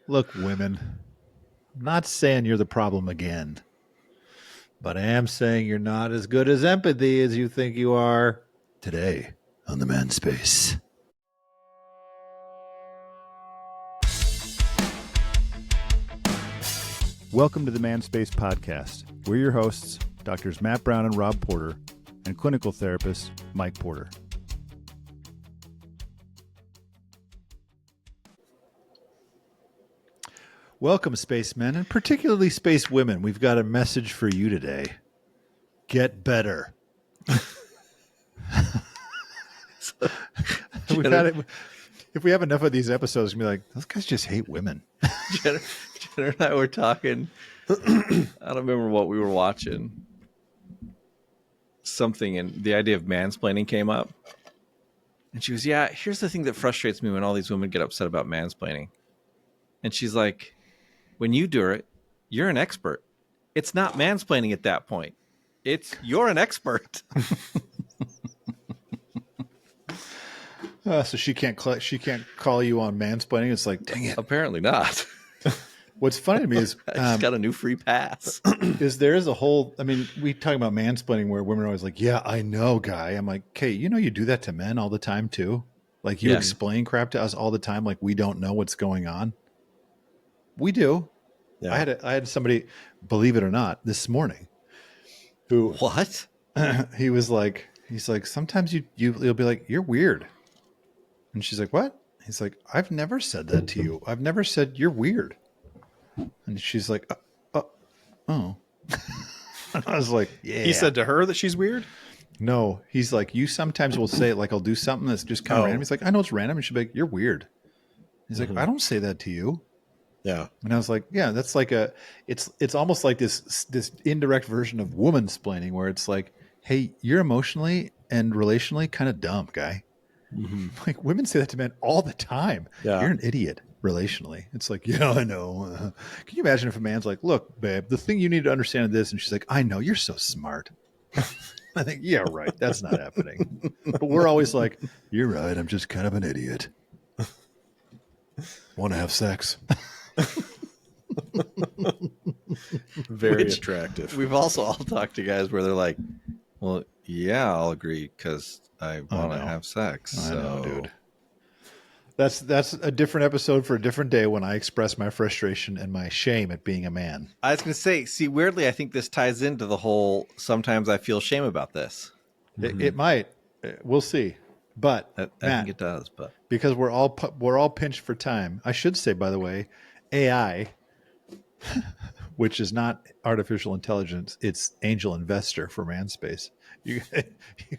Look, women, I'm not saying you're the problem again, but I am saying you're not as good as empathy as you think you are. Today on the Manspace. Welcome to the Manspace podcast. We're your hosts, Doctors Matt Brown and Rob Porter, and clinical therapist Mike Porter. Welcome, spacemen, and particularly space women. We've got a message for you today. Get better. If we have enough of these episodes, we'll be like, those guys just hate women. Jenner and I were talking. I don't remember what we were watching. Something, and the idea of mansplaining came up. And she was, yeah, here's the thing that frustrates me when all these women get upset about mansplaining. And she's like, when you do it, you're an expert. It's not mansplaining at that point. It's you're an expert. So she can't call you on mansplaining. It's like, dang it. Apparently not. What's funny to me is I just got a new free pass. There is a whole, we talk about mansplaining where women are always like, yeah, I know, guy. I'm like, okay, you do that to men all the time too. Like you explain crap to us all the time. Like we don't know what's going on. We do. Yeah. I had somebody, believe it or not, this morning who, what? he's like, sometimes you'll be like, you're weird. And she's like, what? He's like, I've never said that to you. I've never said you're weird. And she's like, oh. And I was like, yeah. He said to her that she's weird? No, he's like, you sometimes will say it, like I'll do something that's just kind of random. He's like, I know it's random. And she'll be like, you're weird. He's like, I don't say that to you. Yeah. And I was like, yeah, that's like it's almost like this indirect version of woman-splaining where it's like, hey, you're emotionally and relationally kind of dumb, guy. Mm-hmm. Like women say that to men all the time. Yeah. You're an idiot relationally. It's like, yeah, I know. Can you imagine if a man's like, look, babe, the thing you need to understand is this. And she's like, I know, you're so smart. I think, yeah, right. That's not happening. But we're always like, you're right. I'm just kind of an idiot. Want to have sex. Very attractive. We've also all talked to guys where they're like, well, yeah, I'll agree because I want to have sex. I know, dude. That's a different episode for a different day when I express my frustration and my shame at being a man. I was going to say, see, weirdly, I think this ties into the whole, sometimes I feel shame about this. It might. We'll see. But I think it does. But because we're all pinched for time. I should say, by the way, AI, which is not artificial intelligence, it's angel investor for Manspace. You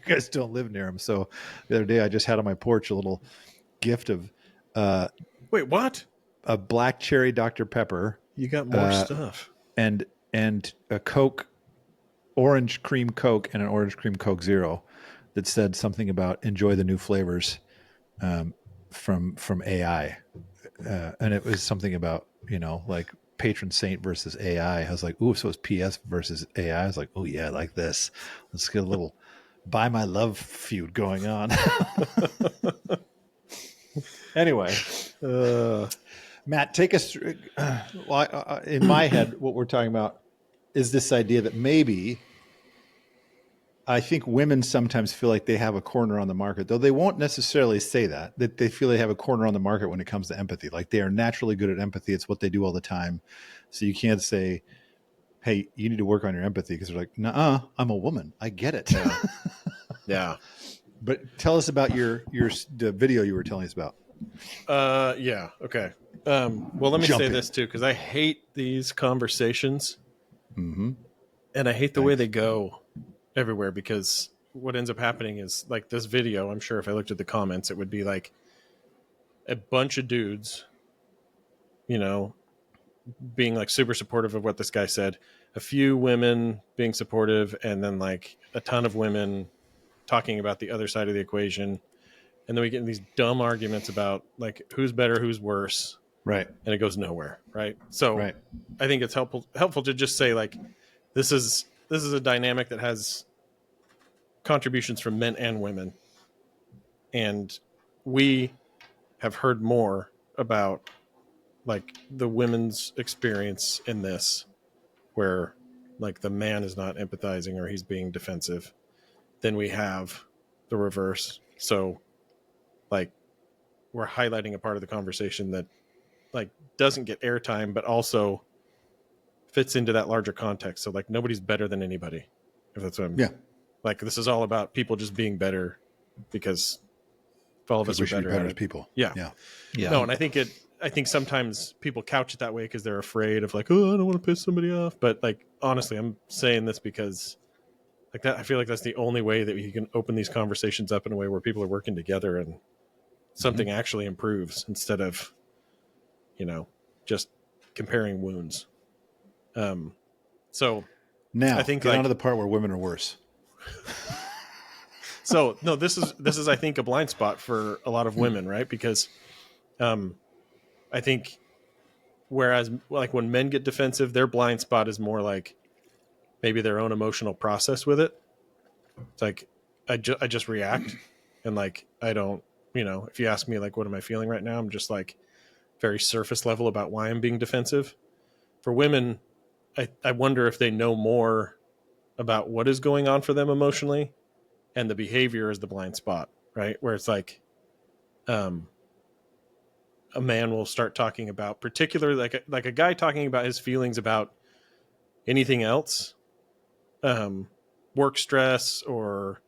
guys don't live near him. So the other day I just had on my porch a little gift of wait, what? A black cherry Dr. Pepper. You got more stuff. And a Coke, orange cream Coke and an orange cream Coke Zero that said something about enjoy the new flavors from AI. And it was something about, like patron saint versus AI. I was like, ooh, so it's PS versus AI. I was like, oh yeah, I like this. Let's get a little buy my love feud going on. Anyway, Matt, take us through. In my head, what we're talking about is this idea that maybe I think women sometimes feel like they have a corner on the market, though they won't necessarily say that they feel they have a corner on the market when it comes to empathy. Like they are naturally good at empathy. It's what they do all the time. So you can't say, hey, you need to work on your empathy because they're like, nuh-uh, I'm a woman. I get it. Yeah. Yeah. But tell us about the video you were telling us about. Yeah. Okay. Well, let me say this too, because I hate these conversations. Mm-hmm. And I hate the way they go everywhere, because what ends up happening is like this video, I'm sure if I looked at the comments, it would be like a bunch of dudes, being like super supportive of what this guy said, a few women being supportive, and then like a ton of women talking about the other side of the equation. And then we get in these dumb arguments about like who's better, who's worse. Right. And it goes nowhere. Right. So I think it's helpful to just say like, this is a dynamic that has contributions from men and women. And we have heard more about like the women's experience in this, where like the man is not empathizing or he's being defensive, then we have the reverse. So like we're highlighting a part of the conversation that like doesn't get airtime, but also fits into that larger context. So like nobody's better than anybody, if that's what I'm like. This is all about people just being better because all of us are better as people. Yeah. No, and I think sometimes people couch it that way because they're afraid of like, oh, I don't want to piss somebody off. But like honestly, I'm saying this because like that, I feel like that's the only way that you can open these conversations up in a way where people are working together and something actually improves instead of, you know, just comparing wounds. So now I think get on to the part where women are worse. So no, this is I think a blind spot for a lot of women, right? Because I think whereas like when men get defensive, their blind spot is more like maybe their own emotional process with it. It's like I just react, and like I don't, you know, if you ask me like what am I feeling right now, I'm just like very surface level about why I'm being defensive. For women, I wonder if they know more about what is going on for them emotionally, and the behavior is the blind spot, right? Where it's like a man will start talking about particularly like a guy talking about his feelings about anything else, work stress or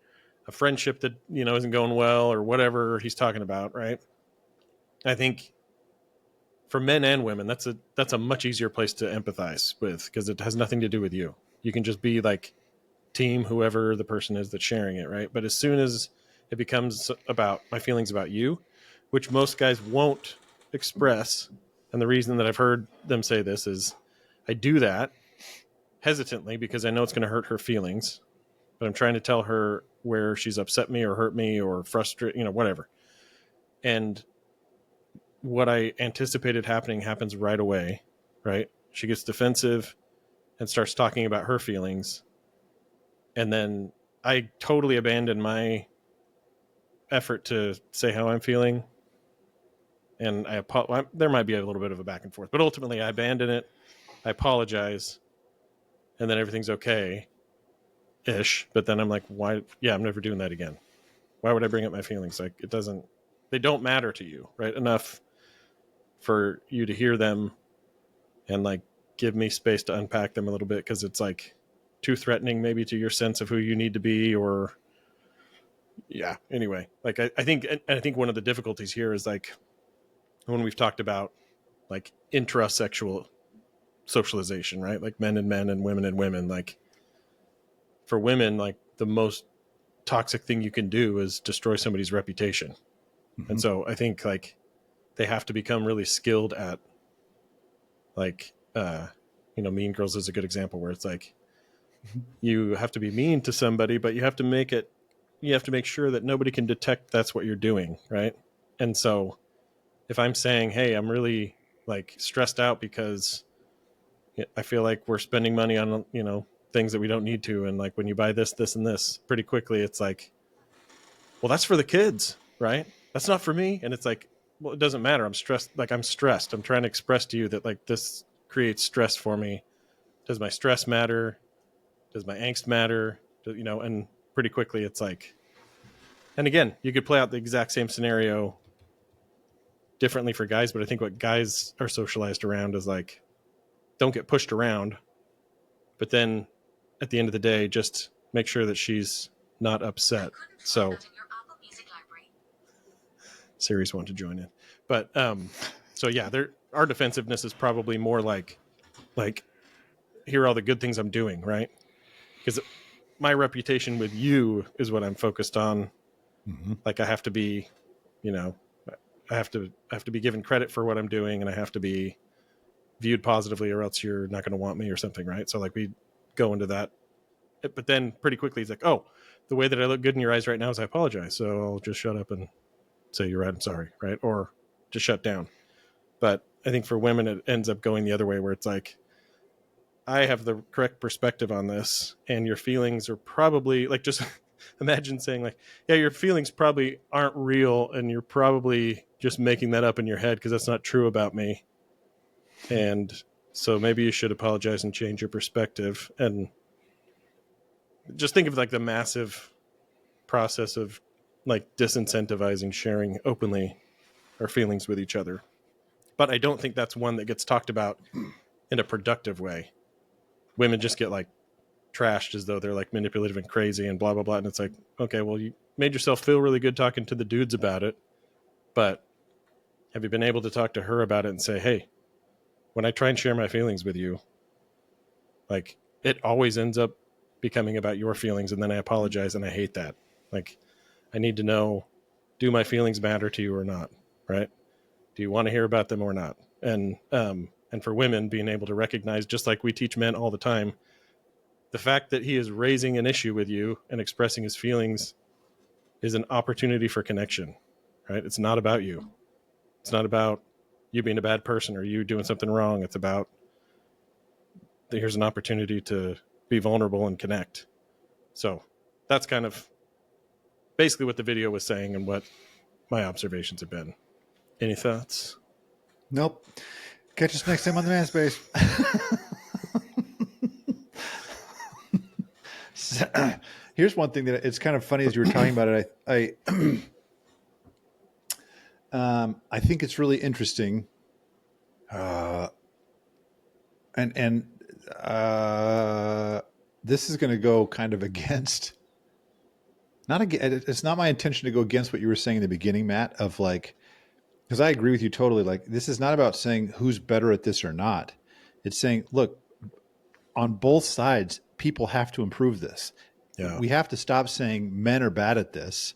a friendship that, you know, isn't going well or whatever he's talking about, right? I think for men and women, that's a much easier place to empathize with because it has nothing to do with you. You can just be like team whoever the person is that's sharing it, right? But as soon as it becomes about my feelings about you, which most guys won't express, and the reason that I've heard them say this is I do that hesitantly because I know it's going to hurt her feelings, but I'm trying to tell her where she's upset me or hurt me or frustrate, you know, whatever. And what I anticipated happening happens right away, right? She gets defensive and starts talking about her feelings. And then I totally abandon my effort to say how I'm feeling. And there might be a little bit of a back and forth, but ultimately I abandon it. I apologize. And then everything's okay ish. But then I'm like, why? Yeah, I'm never doing that again. Why would I bring up my feelings? Like they don't matter to you, right? Enough for you to hear them and like give me space to unpack them a little bit. Cause it's like too threatening maybe to your sense of who you need to be or anyway, like I think one of the difficulties here is like when we've talked about like intrasexual socialization, right? Like men and women, like for women, like the most toxic thing you can do is destroy somebody's reputation. And so I think like they have to become really skilled at like, you know, Mean Girls is a good example where it's like, you have to be mean to somebody, but you have to make sure that nobody can detect that's what you're doing. Right. And so if I'm saying, hey, I'm really like stressed out because I feel like we're spending money on, you know, things that we don't need to. And like when you buy this, and this pretty quickly, it's like, well, that's for the kids, right? That's not for me. And it's like, well, it doesn't matter. I'm stressed. Like I'm stressed. I'm trying to express to you that like this creates stress for me. Does my stress matter? Does my angst matter? You know, and pretty quickly it's like, and again, you could play out the exact same scenario differently for guys, but I think what guys are socialized around is like, don't get pushed around, but then at the end of the day, just make sure that she's not upset. So Siri's want to join in, but so yeah, our defensiveness is probably more like here are all the good things I'm doing, right? Because my reputation with you is what I'm focused on. Like I have to be, you know, I have to be given credit for what I'm doing, and I have to be viewed positively, or else you're not going to want me or something, right? So like we go into that, but then pretty quickly it's like, oh, the way that I look good in your eyes right now is I apologize, so I'll just shut up and say you're right, I'm sorry, right? Or just shut down. But I think for women it ends up going the other way, where it's like, I have the correct perspective on this, and your feelings are probably like, just imagine saying like, yeah, your feelings probably aren't real, and you're probably just making that up in your head because that's not true about me. And so maybe you should apologize and change your perspective. And just think of like the massive process of like disincentivizing sharing openly our feelings with each other. But I don't think that's one that gets talked about in a productive way. Women just get like trashed as though they're like manipulative and crazy and blah, blah, blah. And it's like, okay, well, you made yourself feel really good talking to the dudes about it. But have you been able to talk to her about it and say, hey, when I try and share my feelings with you, like it always ends up becoming about your feelings. And then I apologize. And I hate that. Like, I need to know, do my feelings matter to you or not? Right? Do you want to hear about them or not? And for women, being able to recognize, just like we teach men all the time, the fact that he is raising an issue with you and expressing his feelings is an opportunity for connection, right? It's not about you. It's not about you being a bad person or you doing something wrong. It's about, here's an opportunity to be vulnerable and connect. So that's kind of basically what the video was saying and what my observations have been. Any thoughts? Nope. Catch us next time on the Manspace. Here's one thing that it's kind of funny as you were talking about it. I think it's really interesting. This is going to go kind of against, it's not my intention to go against what you were saying in the beginning, Matt, of like, because I agree with you totally. Like, this is not about saying who's better at this or not. It's saying, look, on both sides, people have to improve this. Yeah. We have to stop saying men are bad at this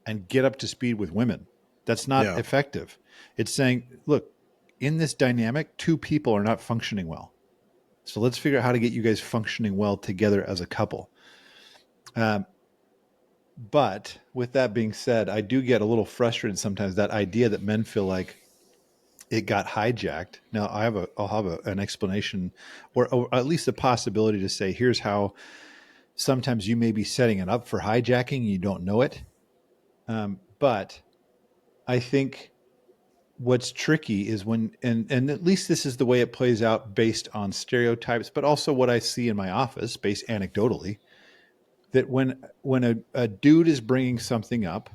and get up to speed with women. That's not effective. It's saying, look, in this dynamic, two people are not functioning well. So let's figure out how to get you guys functioning well together as a couple. But with that being said, I do get a little frustrated sometimes, that idea that men feel like it got hijacked. Now I'll have an explanation or at least a possibility to say, here's how sometimes you may be setting it up for hijacking. And you don't know it. But I think what's tricky is when, and at least this is the way it plays out based on stereotypes, but also what I see in my office based anecdotally, that when a dude is bringing something up,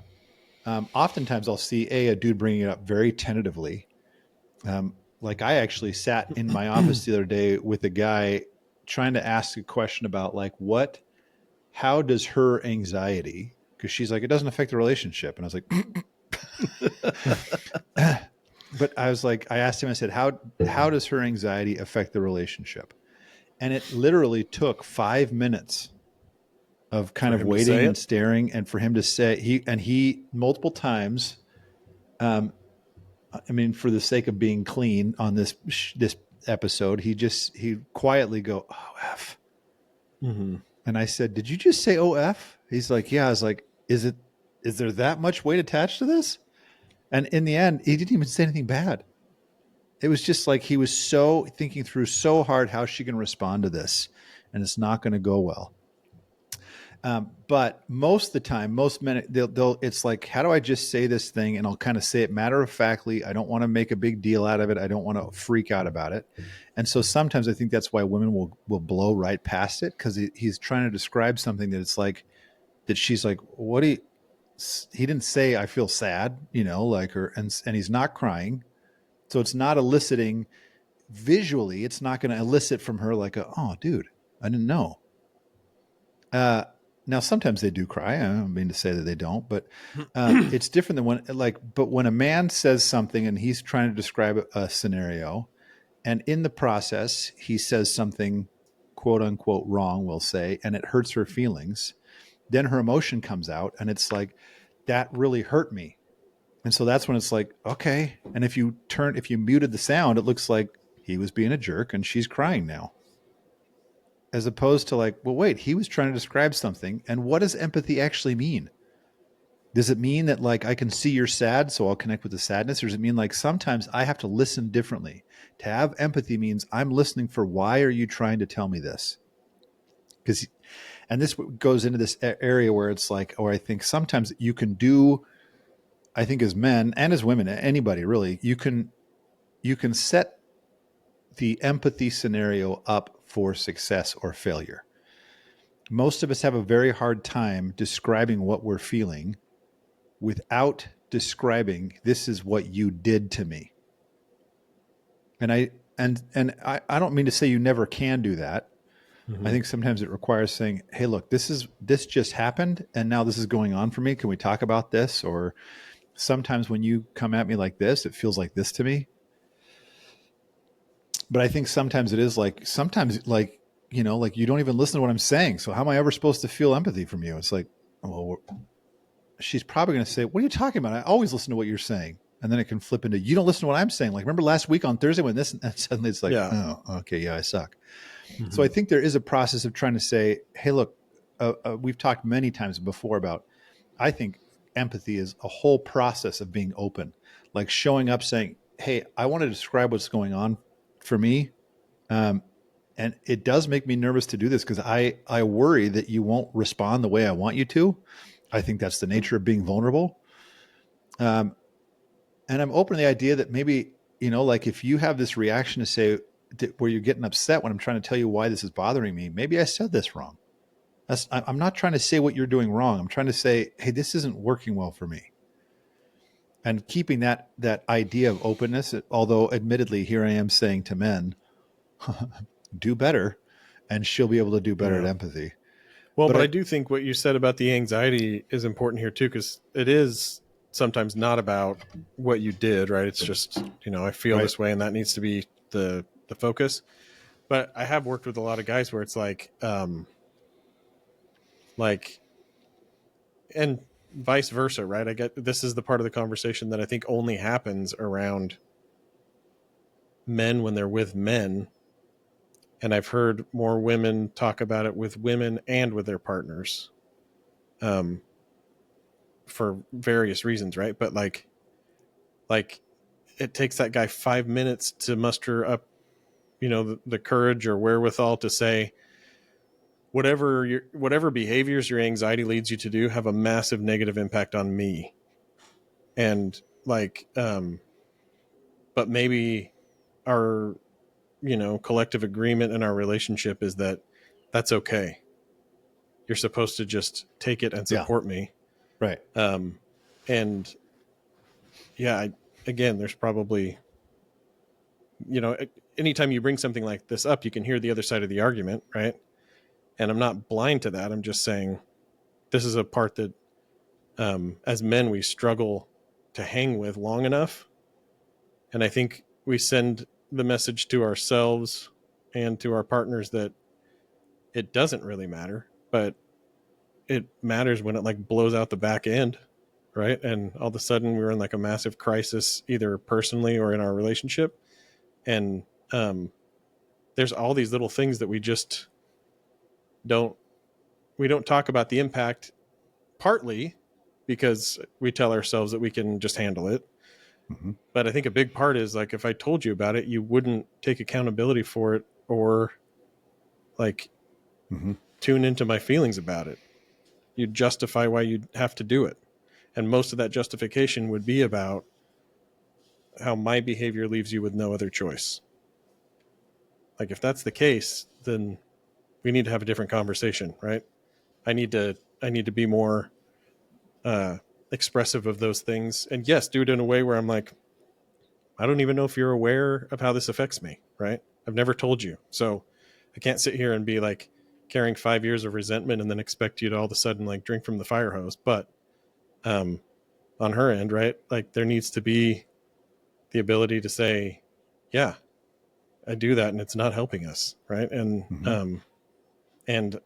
oftentimes I'll see a dude bringing it up very tentatively. Like I actually sat in my office the other day with a guy trying to ask a question about like, how does her anxiety, because she's like, it doesn't affect the relationship. And I was like, but I was like, I asked him, I said, how does her anxiety affect the relationship? And it literally took 5 minutes of kind of waiting and staring, and for him to say, he multiple times, I mean, for the sake of being clean on this episode, he quietly go, "OF." Mm-hmm. And I said, "Did you just say OF?" He's like, "Yeah." I was like, is there that much weight attached to this? And in the end, he didn't even say anything bad. It was just like he was so thinking through so hard how she can respond to this, and it's not going to go well. But most of the time, most men, it's like, how do I just say this thing? And I'll kind of say it matter-of-factly. I don't want to make a big deal out of it. I don't want to freak out about it. And so sometimes I think that's why women will blow right past it, because he's trying to describe something that it's like, that she's like, he didn't say, I feel sad, like her, and he's not crying. So it's not eliciting visually. It's not going to elicit from her like, oh, dude, I didn't know. Now, sometimes they do cry. I don't mean to say that they don't, but it's different than but when a man says something and he's trying to describe a scenario, and in the process, he says something quote unquote wrong, we'll say, and it hurts her feelings, then her emotion comes out and it's like, that really hurt me. And so that's when it's like, okay. And if you muted the sound, it looks like he was being a jerk and she's crying now. As opposed to like, well, wait, he was trying to describe something. And what does empathy actually mean? Does it mean that like, I can see you're sad, so I'll connect with the sadness? Or does it mean like, sometimes I have to listen differently? To have empathy means I'm listening for, why are you trying to tell me this? And this goes into this area where it's like, or I think sometimes you can do, I think as men and as women, anybody really, you can set the empathy scenario up for success or failure. Most of us have a very hard time describing what we're feeling without describing, this is what you did to me. And I don't mean to say you never can do that. I think sometimes it requires saying, hey, look, this just happened and now this is going on for me. Can we talk about this? Or sometimes when you come at me like this, it feels like this to me. But I think sometimes it is like, you know, like you don't even listen to what I'm saying. So how am I ever supposed to feel empathy from you? It's like, well, she's probably going to say, what are you talking about? I always listen to what you're saying. And then it can flip into, you don't listen to what I'm saying. Like, remember last week on Thursday when this, and suddenly it's like, oh, okay, yeah, I suck. So I think there is a process of trying to say, hey, look, we've talked many times before about, I think empathy is a whole process of being open, like showing up saying, hey, I want to describe what's going on for me. And it does make me nervous to do this because I worry that you won't respond the way I want you to. I think that's the nature of being vulnerable. And I'm open to the idea that maybe, you know, like if you have this reaction to say where you're getting upset when I'm trying to tell you why this is bothering me, maybe I said this wrong. I'm not trying to say what you're doing wrong. I'm trying to say, hey, this isn't working well for me. And keeping that idea of openness, although admittedly here I am saying to men, do better, and she'll be able to do better at empathy. Well, but I do think what you said about the anxiety is important here too, because it is sometimes not about what you did, right? It's just, you know, I feel this way and that needs to be the focus. But I have worked with a lot of guys where it's like, and vice versa, right? I get, this is the part of the conversation that I think only happens around men when they're with men. And I've heard more women talk about it with women and with their partners, for various reasons, right? But like it takes that guy 5 minutes to muster up, you know, the courage or wherewithal to say, whatever behaviors your anxiety leads you to do have a massive negative impact on me. And like, but maybe our, you know, collective agreement in our relationship is that that's okay. You're supposed to just take it and support me. Right. And yeah, again, there's probably, you know, anytime you bring something like this up, you can hear the other side of the argument, right? And I'm not blind to that. I'm just saying this is a part that, as men, we struggle to hang with long enough. And I think we send the message to ourselves and to our partners that it doesn't really matter, but it matters when it like blows out the back end, right? And all of a sudden we're in like a massive crisis, either personally or in our relationship. And there's all these little things that we just don't talk about the impact, partly because we tell ourselves that we can just handle it. Mm-hmm. But I think a big part is like, if I told you about it, you wouldn't take accountability for it or like tune into my feelings about it. You'd justify why you'd have to do it. And most of that justification would be about how my behavior leaves you with no other choice. Like if that's the case, then we need to have a different conversation, right? I need to be more expressive of those things. And yes, do it in a way where I'm like, I don't even know if you're aware of how this affects me, right? I've never told you. So I can't sit here and be like carrying 5 years of resentment and then expect you to all of a sudden like drink from the fire hose. But on her end, right? Like there needs to be the ability to say, yeah, I do that and it's not helping us, right? And and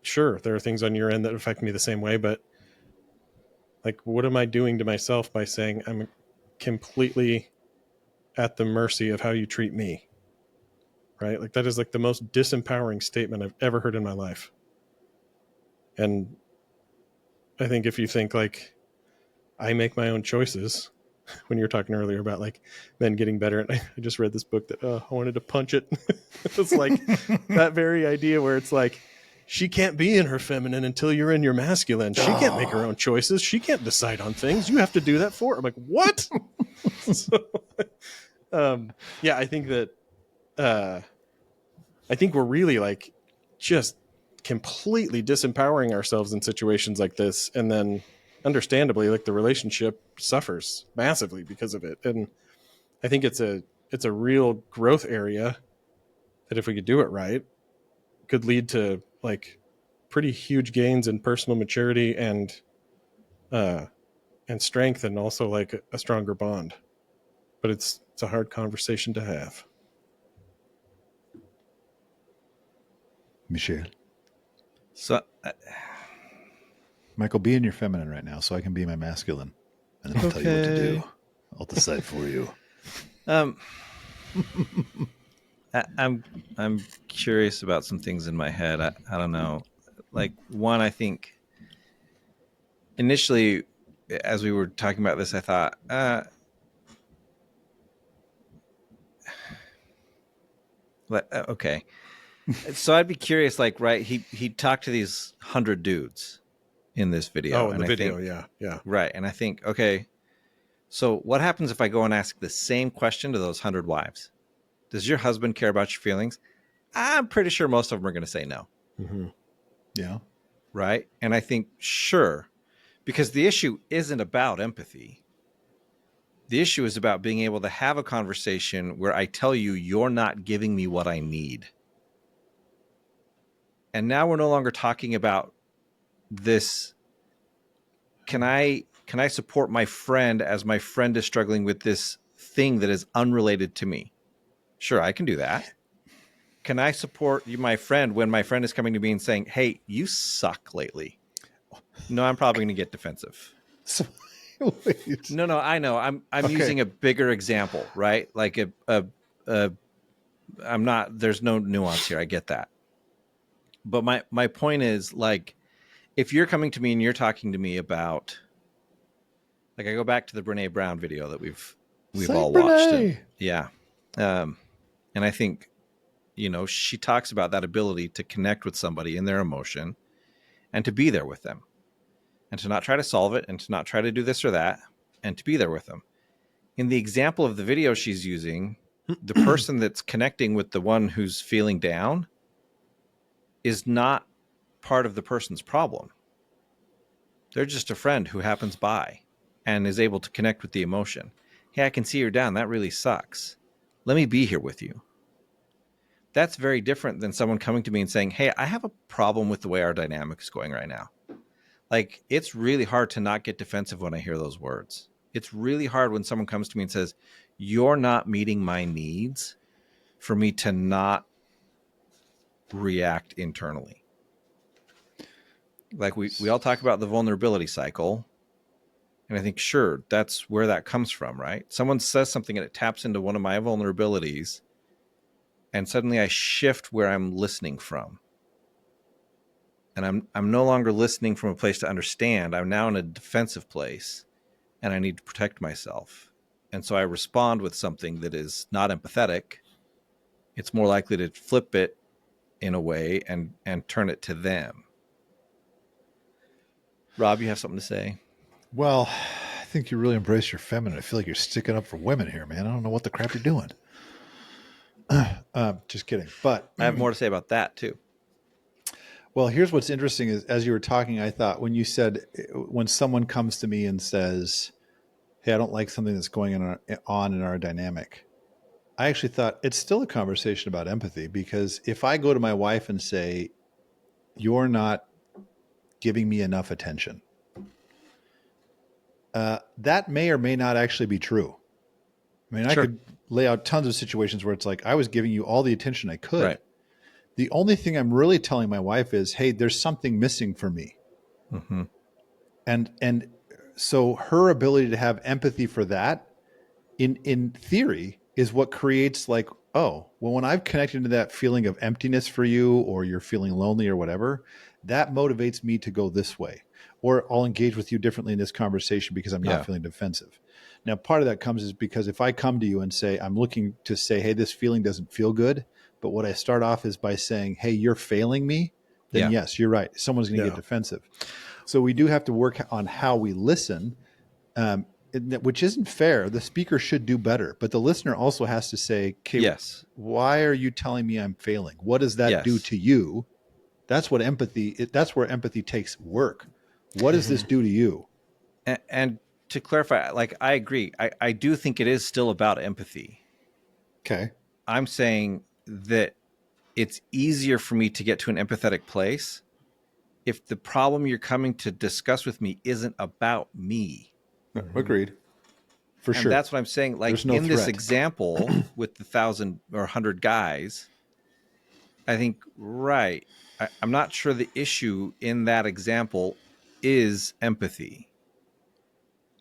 sure, there are things on your end that affect me the same way, but like, what am I doing to myself by saying I'm completely at the mercy of how you treat me? Right? Like that is like the most disempowering statement I've ever heard in my life. And I think if you think like I make my own choices, when you were talking earlier about like men getting better, and I just read this book that I wanted to punch it. It's like that very idea where it's like, she can't be in her feminine until you're in your masculine. She can't make her own choices. She can't decide on things. You have to do that for her. I'm like, what? So, yeah, I think that I think we're really like just completely disempowering ourselves in situations like this, and then understandably, like the relationship suffers massively because of it. And I think it's a real growth area that if we could do it right, could lead to like pretty huge gains in personal maturity and strength, and also like a stronger bond. But it's a hard conversation to have. Michelle. So Michael, be in your feminine right now so I can be my masculine. And then I'll tell you what to do. I'll decide for you. I'm curious about some things in my head. I don't know. Like, one, I think initially, as we were talking about this, I thought, okay. So I'd be curious, like, right, he talked to these 100 dudes in this video. Oh, in the video, yeah. Right. And I think, okay, so what happens if I go and ask the same question to those 100 wives? Does your husband care about your feelings? I'm pretty sure most of them are going to say no. Mm-hmm. Yeah. Right. And I think, sure, because the issue isn't about empathy. The issue is about being able to have a conversation where I tell you, you're not giving me what I need. And now we're no longer talking about this. Can I support my friend as my friend is struggling with this thing that is unrelated to me? Sure, I can do that. Can I support my friend when my friend is coming to me and saying, hey, you suck lately? No, I'm probably going to get defensive. So, wait. No, I know. I'm Okay. using a bigger example, right? Like I'm not, there's no nuance here. I get that. But my point is, like, if you're coming to me and you're talking to me about, like, I go back to the Brene Brown video that we've all watched. Yeah. And I think, she talks about that ability to connect with somebody in their emotion and to be there with them and to not try to solve it and to not try to do this or that and to be there with them. In the example of the video she's using, the person that's connecting with the one who's feeling down is not part of the person's problem. They're just a friend who happens by and is able to connect with the emotion. Hey, I can see you're down. That really sucks. Let me be here with you. That's very different than someone coming to me and saying, hey, I have a problem with the way our dynamic is going right now. Like, it's really hard to not get defensive when I hear those words. It's really hard when someone comes to me and says, you're not meeting my needs, for me to not react internally. Like, we all talk about the vulnerability cycle. And I think, sure, that's where that comes from, right? Someone says something and it taps into one of my vulnerabilities, and suddenly I shift where I'm listening from. And I'm no longer listening from a place to understand. I'm now in a defensive place, and I need to protect myself. And so I respond with something that is not empathetic. It's more likely to flip it in a way and turn it to them. Rob, you have something to say? Well, I think you really embrace your feminine. I feel like you're sticking up for women here, man. I don't know what the crap you're doing. Just kidding. But I have more to say about that too. Well, here's what's interesting is, as you were talking, I thought when you said, when someone comes to me and says, hey, I don't like something that's going on in our dynamic, I actually thought it's still a conversation about empathy, because if I go to my wife and say, you're not giving me enough attention, that may or may not actually be true. I mean, Sure. I could lay out tons of situations where it's like, I was giving you all the attention I could. Right. The only thing I'm really telling my wife is, hey, there's something missing for me. Mm-hmm. And so her ability to have empathy for that in theory is what creates, like, oh, well, when I've connected to that feeling of emptiness for you, or you're feeling lonely or whatever, that motivates me to go this way, or I'll engage with you differently in this conversation because I'm not feeling defensive. Now, part of that comes is because if I come to you and say, I'm looking to say, hey, this feeling doesn't feel good, but what I start off is by saying, hey, you're failing me, then yes, you're right. Someone's going to get defensive. So we do have to work on how we listen. which isn't fair. The speaker should do better, but the listener also has to say, okay, Yes. why are you telling me I'm failing? What does that do Yes. to you? That's what that's where empathy takes work. What does this do to you? And to clarify, like, I agree. I do think it is still about empathy. Okay. I'm saying that it's easier for me to get to an empathetic place if the problem you're coming to discuss with me isn't about me. Agreed. For And sure. that's what I'm saying. Like, There's no in this threat. example with the 1,000 or 100 guys, I think, right. I'm not sure the issue in that example is empathy.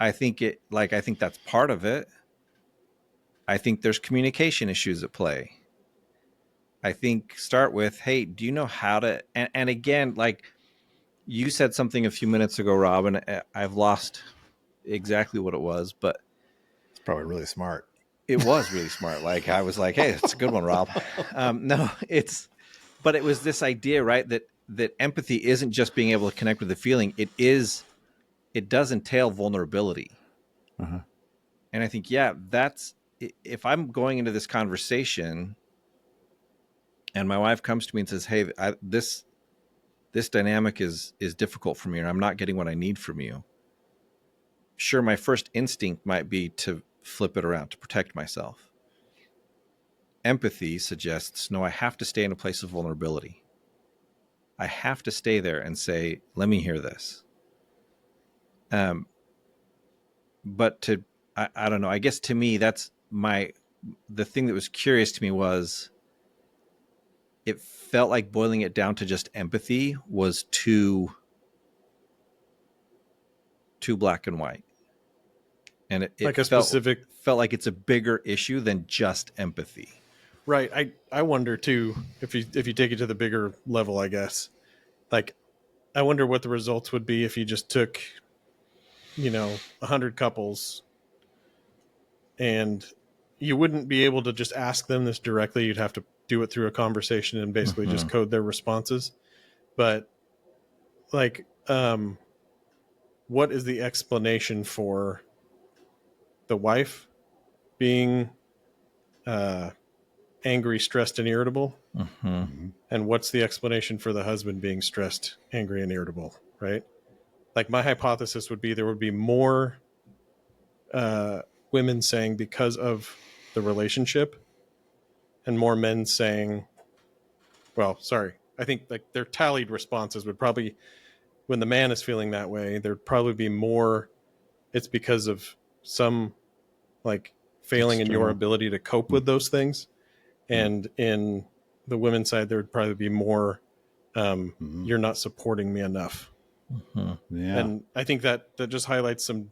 I think that's part of it. I think there's communication issues at play. I think start with, hey, do you know how to, and again, like you said something a few minutes ago, Rob, and I've lost exactly what it was, but It's probably really smart. it was really smart. Like, I was like, hey, it's a good one, Rob. No, but it was this idea, right? That empathy isn't just being able to connect with the feeling. It does entail vulnerability. Uh-huh. And I think, yeah, if I'm going into this conversation and my wife comes to me and says, hey, this dynamic is difficult for me, and I'm not getting what I need from you. Sure, my first instinct might be to flip it around, to protect myself. Empathy suggests, no, I have to stay in a place of vulnerability. I have to stay there and say, let me hear this. But I don't know, I guess to me, that's the thing that was curious to me was it felt like boiling it down to just empathy was too black and white. And it Like a specific, felt like it's a bigger issue than just empathy. right. I wonder too, if you take it to the bigger level, I guess, like, I wonder what the results would be if you just took, 100 couples, and you wouldn't be able to just ask them this directly. You'd have to do it through a conversation and basically just code their responses. But like, what is the explanation for the wife being angry, stressed, and irritable? And what's the explanation for the husband being stressed, angry, and irritable, right? Like, my hypothesis would be there would be more women saying because of the relationship, and more men saying, well, sorry, I think like their tallied responses would probably, when the man is feeling that way, there'd probably be more, it's because of some like failing in your ability to cope with those things. And in the women's side, there would probably be more, you're not supporting me enough. Yeah. And I think that just highlights some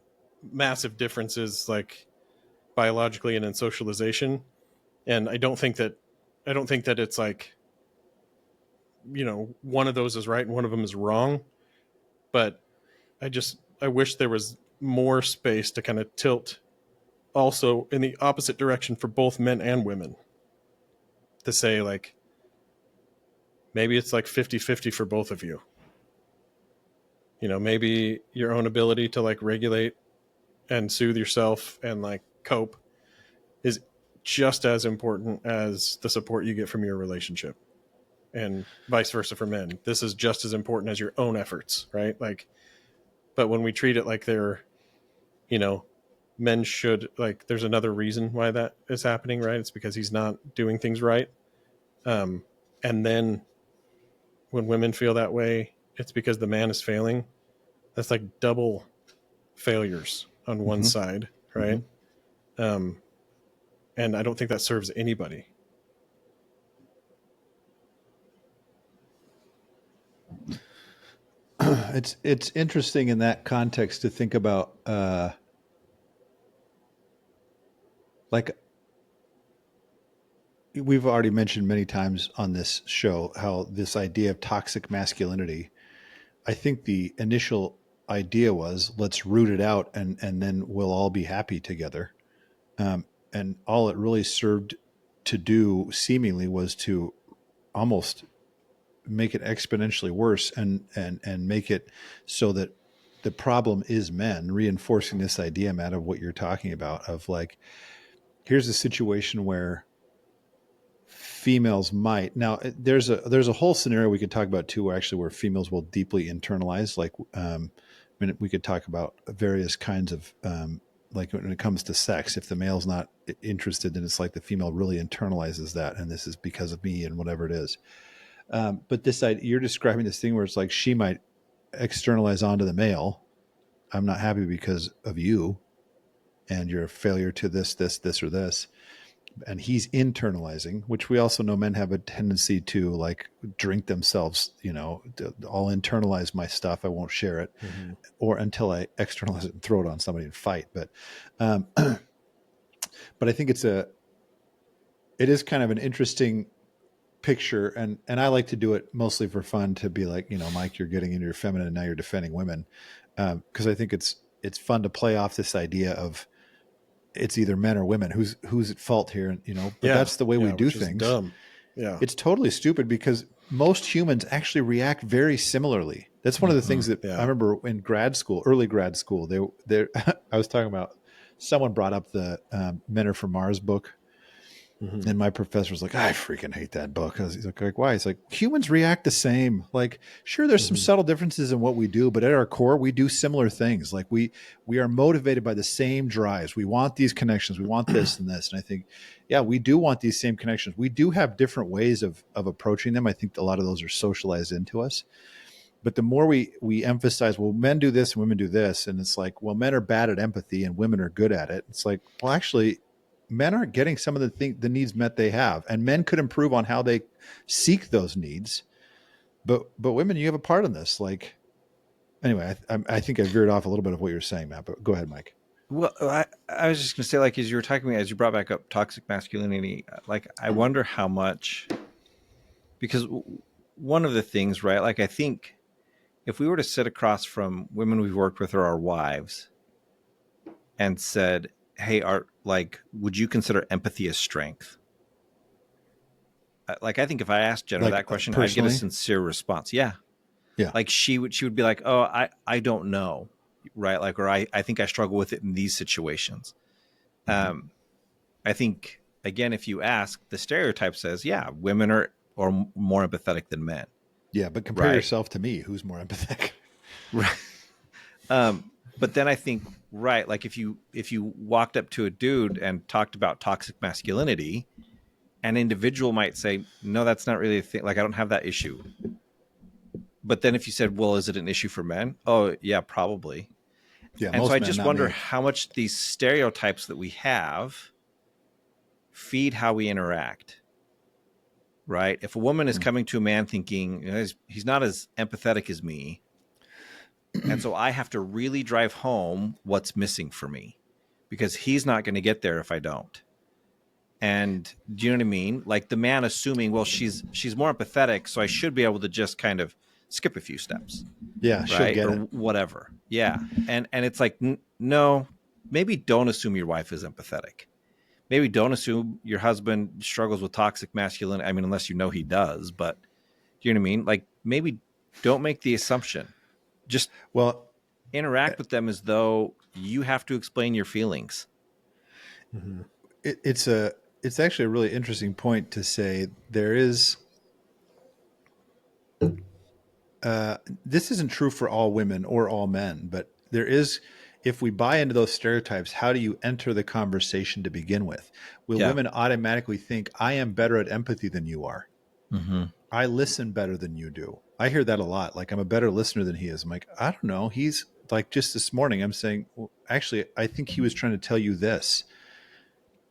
massive differences, like biologically and in socialization. And I don't think that it's like, one of those is right and one of them is wrong. But I wish there was more space to kind of tilt also in the opposite direction for both men and women, to say like, maybe it's like 50-50 for both of you. Maybe your own ability to like regulate and soothe yourself and like cope is just as important as the support you get from your relationship, and vice versa for men. This is just as important as your own efforts, right? Like, but when we treat it like they're, men should, like, there's another reason why that is happening, right? It's because he's not doing things right. And then when women feel that way, it's because the man is failing. That's like double failures on one side, right? And I don't think that serves anybody. It's interesting in that context to think about like we've already mentioned many times on this show how this idea of toxic masculinity, I think the initial idea was let's root it out and then we'll all be happy together. And all it really served to do seemingly was to almost make it exponentially worse and make it so that the problem is men, reinforcing this idea, Matt, of what you're talking about, of like, here's a situation where females might. Now there's a whole scenario we could talk about too, where females will deeply internalize, like, I mean, we could talk about various kinds of, like when it comes to sex, if the male's not interested, then it's like the female really internalizes that. And this is because of me and whatever it is. But this side, you're describing this thing where it's like, she might externalize onto the male, I'm not happy because of you, and you're a failure to this, or this. And he's internalizing, which we also know men have a tendency to like drink themselves, I'll internalize my stuff. I won't share it, or until I externalize it and throw it on somebody and fight. But I think it is kind of an interesting picture. And I like to do it mostly for fun, to be like, Mike, you're getting into your feminine and now you're defending women. Cause I think it's fun to play off this idea of, it's either men or women who's at fault here, but that's the way we do things. Dumb. Yeah. It's totally stupid, because most humans actually react very similarly. That's one of the things that I remember in early grad school, I was talking about, someone brought up the Men Are From Mars book. And my professor was like, I freaking hate that book. He's like, why? He's like, humans react the same. Like, sure, there's some subtle differences in what we do, but at our core, we do similar things. Like we are motivated by the same drives. We want these connections. We want this and this. And I think, yeah, we do want these same connections. We do have different ways of approaching them. I think a lot of those are socialized into us. But the more we emphasize, well, men do this and women do this. And it's like, well, men are bad at empathy and women are good at it. It's like, well, actually, men aren't getting some of the needs met they have, and men could improve on how they seek those needs. But women, you have a part in this. Like, anyway, I think I veered off a little bit of what you're saying, Matt, but go ahead, Mike. Well, I was just going to say, like, as you were talking, as you brought back up toxic masculinity, like, I wonder how much, because one of the things, right? Like, I think if we were to sit across from women we've worked with or our wives and said, hey, would you consider empathy as strength? Like, I think if I asked Jenna that question, I'd get a sincere response. Yeah. Yeah. Like she would be like, oh, I don't know. Right. Like, or I think I struggle with it in these situations. I think, again, if you ask, the stereotype says, yeah, women are more empathetic than men. Yeah. But compare yourself to me, who's more empathetic. Right. But then I think, right, like if you walked up to a dude and talked about toxic masculinity, an individual might say, no, that's not really a thing. Like, I don't have that issue. But then if you said, well, is it an issue for men? Oh, yeah, probably. Yeah, and so I just wonder how much these stereotypes that we have feed how we interact. Right? If a woman is coming to a man thinking, he's not as empathetic as me, and so I have to really drive home what's missing for me, because he's not going to get there if I don't. And do you know what I mean? Like, the man assuming, well, she's more empathetic, so I should be able to just kind of skip a few steps. Yeah, right? She'll get or it. Whatever. Yeah. And it's like, no, maybe don't assume your wife is empathetic. Maybe don't assume your husband struggles with toxic masculinity. I mean, unless you know he does, but do you know what I mean? Like, maybe don't make the assumption. Just interact with them as though you have to explain your feelings. It's actually a really interesting point to say there is. This isn't true for all women or all men, but there is. If we buy into those stereotypes, how do you enter the conversation to begin with? Will women automatically think, I am better at empathy than you are? I listen better than you do. I hear that a lot. Like, I'm a better listener than he is. I'm like, I don't know. He's like, just this morning, I'm saying, well, actually, I think he was trying to tell you this.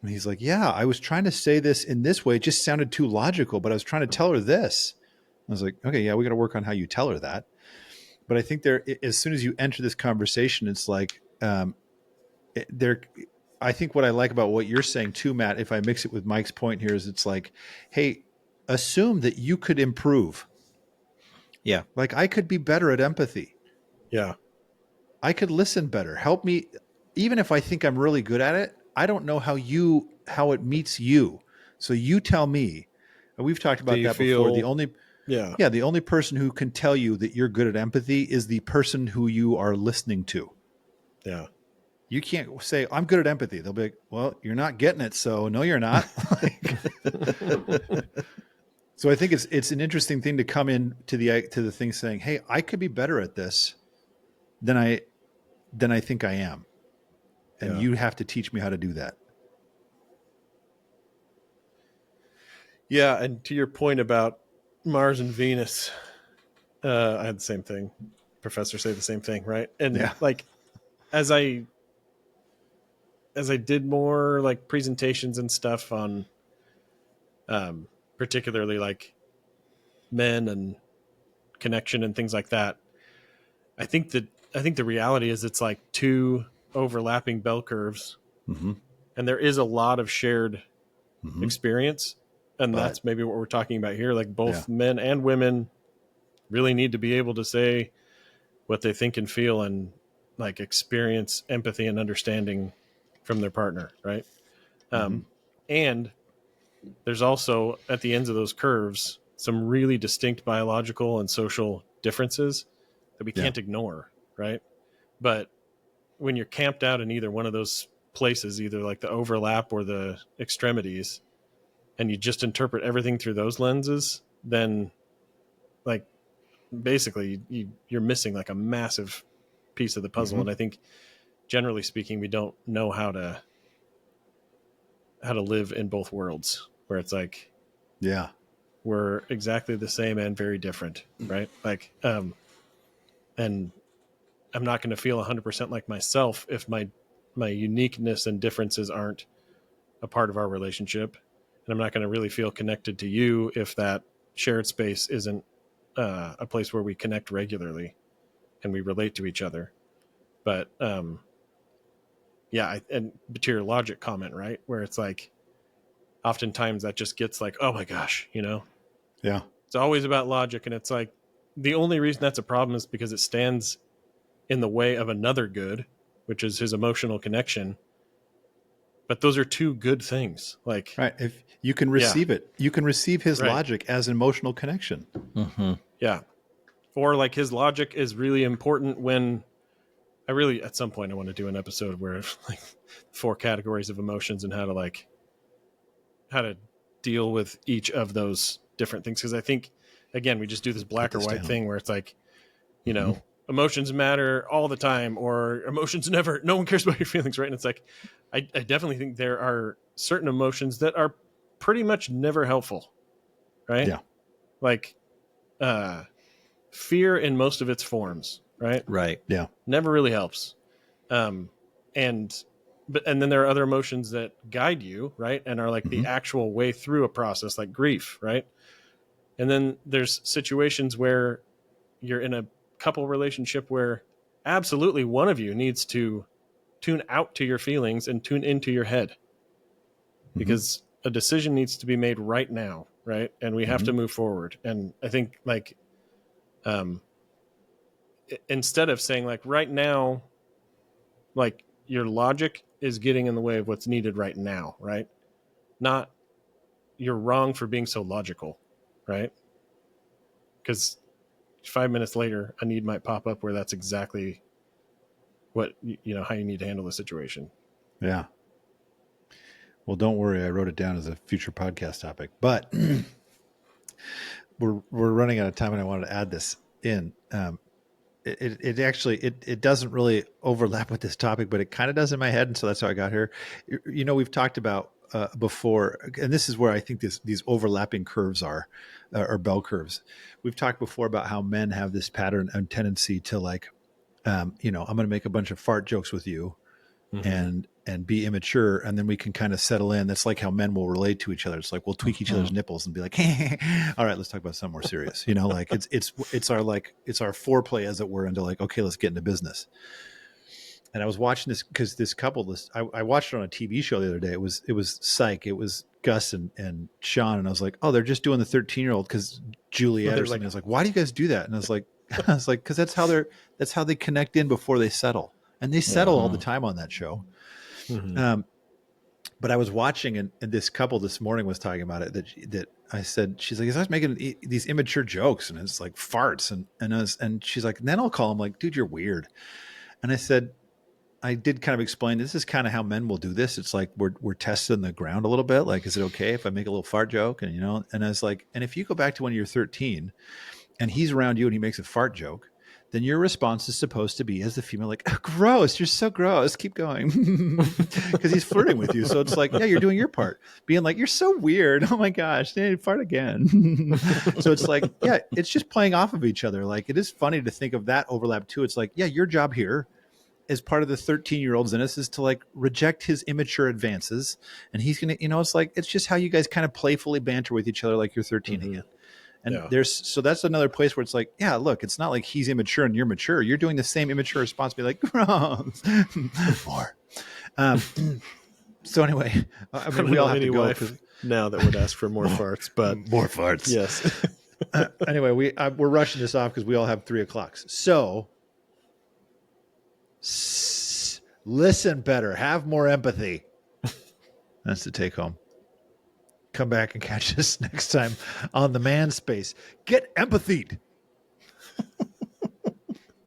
And he's like, yeah, I was trying to say this in this way. It just sounded too logical, but I was trying to tell her this. I was like, okay, yeah, we got to work on how you tell her that. But I think as soon as you enter this conversation, it's like, I think what I like about what you're saying too, Matt, if I mix it with Mike's point here, is it's like, hey, assume that you could improve. Yeah. Like, I could be better at empathy. Yeah. I could listen better. Help me. Even if I think I'm really good at it, I don't know how it meets you. So you tell me. And we've talked about that before. Yeah. Yeah, the only person who can tell you that you're good at empathy is the person who you are listening to. Yeah. You can't say, I'm good at empathy. They'll be like, well, you're not getting it. So no, you're not. So I think it's an interesting thing to come in to the thing saying, hey, I could be better at this than I think I am. And Yeah. you have to teach me how to do that. Yeah. And to your point about Mars and Venus, I had the same thing. Professors say the same thing, right? And Yeah. like as I did more like presentations and stuff on particularly like men and connection and things like that, I think the reality is it's like two overlapping bell curves, Mm-hmm. and there is a lot of shared Mm-hmm. experience, and But- that's maybe what we're talking about here. Like both Yeah. men and women really need to be able to say what they think and feel, and like experience empathy and understanding from their partner, right? Mm-hmm. And there's also at the ends of those curves some really distinct biological and social differences that we can't ignore, right? But when you're camped out in either one of those places, either like the overlap or the extremities, and you just interpret everything through those lenses, then like basically you're missing like a massive piece of the puzzle. Mm-hmm. And I think generally speaking, we don't know how to live in both worlds, where it's like, Yeah. we're exactly the same and very different, right? Like, and I'm not going to feel 100% like myself if my uniqueness and differences aren't a part of our relationship, and I'm not going to really feel connected to you if that shared space isn't a place where we connect regularly and we relate to each other. But yeah, and to your logic comment, right, where it's like oftentimes that just gets like, oh my gosh, Yeah. it's always about logic, and it's like the only reason that's a problem is because it stands in the way of another good, which is his emotional connection. But those are two good things. Like, Right. If you can receive it, you can receive his Right. logic as emotional connection. Mm-hmm. yeah. Or like his logic is really important when I really, at some point I want to do an episode where like 4 categories of emotions and how to deal with each of those different things. Cause I think, again, we just do this black or white thing where it's like, emotions matter all the time, or emotions never, no one cares about your feelings. Right. And it's like, I definitely think there are certain emotions that are pretty much never helpful. Right. Yeah. Like, fear in most of its forms, right? Right. Yeah. Never really helps. And then there are other emotions that guide you, right? And are like the actual way through a process, like grief, right? And then there's situations where you're in a couple relationship where absolutely one of you needs to tune out to your feelings and tune into your head, because a decision needs to be made right now, right? And we have to move forward. And I think like, instead of saying like right now, like your logic is getting in the way of what's needed right now, right? Not you're wrong for being so logical, right? Because 5 minutes later, a need might pop up where that's exactly what, how you need to handle the situation. Yeah. Well, don't worry. I wrote it down as a future podcast topic, but we're running out of time, and I wanted to add this in. It actually doesn't really overlap with this topic, but it kind of does in my head, and so that's how I got here. We've talked about before, and this is where I think these overlapping curves are, or bell curves. We've talked before about how men have this pattern and tendency to like, I'm going to make a bunch of fart jokes with you, and be immature, and then we can kind of settle in. That's like how men will relate to each other. It's like we'll tweak each other's nipples and be like, hey, all right, let's talk about something more serious. Like it's our foreplay, as it were, into like, okay, let's get into business. And I was watching this because this couple, I watched it on a TV show the other day. It was Psych. It was Gus and Sean, and I was like, oh, they're just doing the 13-year-old because Juliet or something. I was like, why do you guys do that? And I was like, because that's how they connect in before they settle, and they settle all the time on that show. But I was watching, and this couple this morning was talking about it. That I said, she's like, I was making these immature jokes, and it's like farts, and she's like, and then I'll call him like, dude, you're weird. And I said, I did kind of explain this is kind of how men will do this. It's like we're testing the ground a little bit. Like, is it okay if I make a little fart joke? And and I was like, and if you go back to when you're 13, and he's around you and he makes a fart joke, then your response is supposed to be, as the female, like, oh, gross, you're so gross, keep going. Because he's flirting with you. So it's like, yeah, you're doing your part. Being like, you're so weird. Oh my gosh, they fart again. So it's like, yeah, it's just playing off of each other. Like, it is funny to think of that overlap too. It's like, yeah, your job here as part of the 13-year-old's in us is to like reject his immature advances. And he's going to, it's like, it's just how you guys kind of playfully banter with each other like you're 13 again. And so that's another place where it's like, yeah, look, it's not like he's immature and you're mature. You're doing the same immature response, be like, gross, more. So anyway, I mean, we all have to go now that would ask for more farts, but more farts. Yes. Anyway, we're rushing this off because we all have 3 o'clocks. So listen better, have more empathy. That's the take home. Come back and catch us next time on the Manspace. Get empathied.